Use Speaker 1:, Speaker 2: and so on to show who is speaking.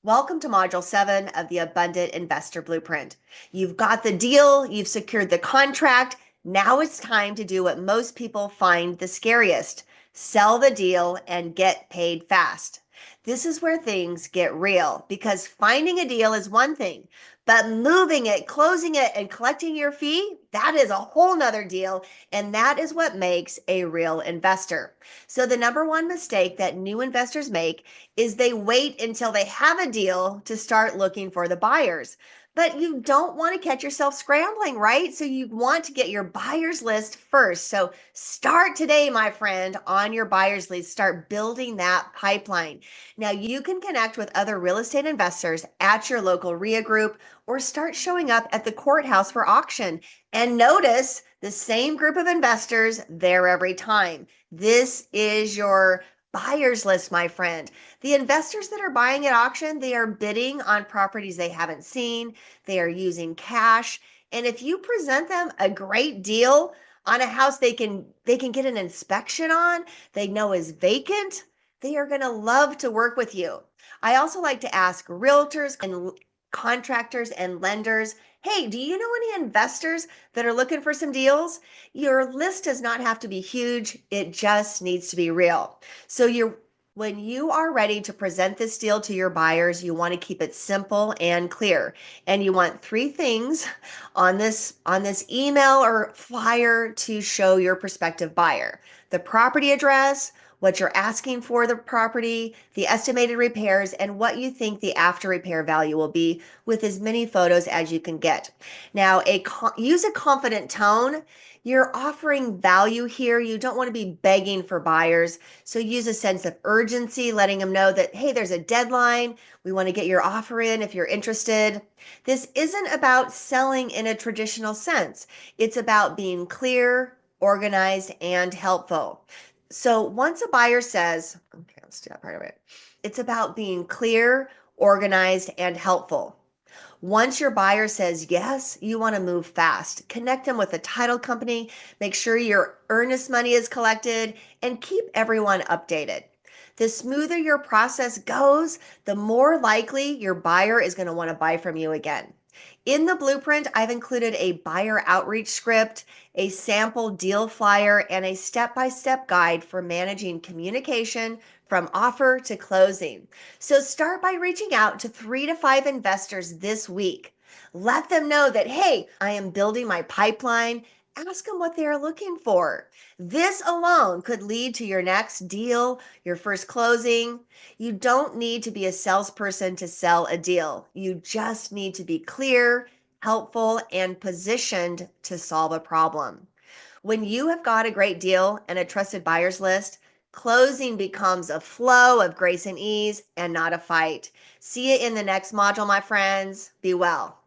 Speaker 1: Welcome to Module 7 of the Abundant Investor Blueprint. You've got the deal, you've secured the contract. Now it's time to do what most people find the scariest: sell the deal and get paid fast. This is where things get real because finding a deal is one thing, but moving it, closing it, and collecting your fee, that is a whole nother deal. And that is what makes a real investor. So, the number one mistake that new investors make is they wait until they have a deal to start looking for the buyers. But you don't want to catch yourself scrambling, right? So you want to get your buyers list first. So start today, my friend, on your buyers list. Start building that pipeline. Now you can connect with other real estate investors at your local RIA group or start showing up at the courthouse for auction. And notice the same group of investors there every time. This is your buyers list, my friend. The investors that are buying at auction, they are bidding on properties they haven't seen. They are using cash. And if you present them a great deal on a house they can get an inspection on, they know is vacant, they are going to love to work with you. I also like to ask realtors and contractors and lenders, hey, do you know any investors that are looking for some deals? Your list does not have to be huge. It just needs to be real. So when you are ready to present this deal to your buyers, you want to keep it simple and clear. And you want three things on this email or flyer to show your prospective buyer: the property address, what you're asking for the property, the estimated repairs, and what you think the after repair value will be, with as many photos as you can get. Now, use a confident tone. You're offering value here. You don't want to be begging for buyers. So use a sense of urgency, letting them know that, hey, there's a deadline. We want to get your offer in if you're interested. This isn't about selling in a traditional sense. It's about being clear, organized, and helpful. So once a buyer says, okay, let's do that part of it. It's about being clear, organized, and helpful. Once your buyer says yes, you want to move fast. Connect them with a title company, make sure your earnest money is collected, and keep everyone updated. The smoother your process goes, the more likely your buyer is going to want to buy from you again. In the blueprint, I've included a buyer outreach script, a sample deal flyer, and a step-by-step guide for managing communication from offer to closing. So start by reaching out to 3 to 5 investors this week. Let them know that, hey, I am building my pipeline. Ask them what they are looking for. This alone could lead to your next deal, your first closing. You don't need to be a salesperson to sell a deal. You just need to be clear, helpful, and positioned to solve a problem. When you have got a great deal and a trusted buyers list, closing becomes a flow of grace and ease and not a fight. See you in the next module, my friends. Be well.